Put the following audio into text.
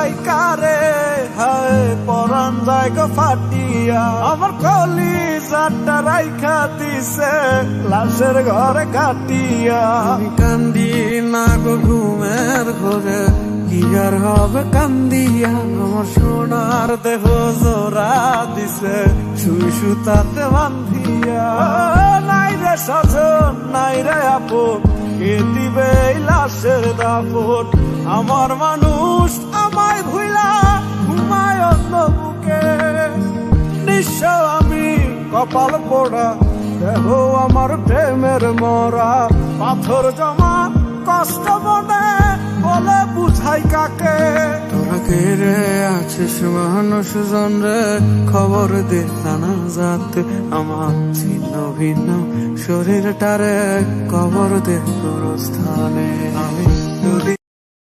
লাগাই কারে, হায় পরান জায়গা ফাটিয়া আমার কলিজাটা রাইখা দিছে লাশের ঘরে কাটিয়া। আমি কান্দি না গো ঘুমের ঘরে, কি আর হবে কান্দিয়া, আমার সোনার দেহ জোড়া দিছে সুই সুতাতে বান্ধিয়া। নাই রে স্বজন নাই রে আপন, কে দিবে এই লাশের দাফন, আমার মানুষ আমায় ভুইলা ঘুমায় অন্য বুকে। নিঃস্ব আমি কপাল পোড়া, দেহ আমার প্রেমের মরা, পাথর জমা কষ্ট মনে বলে বুঝাই কাকে। তোরা কে রে আছিস মানুষ জন রে, খবর দে জানা যাতে আমার ছিন্ন ভিন্ন শরীরটারে কবর দে গোরস্থানে। আমি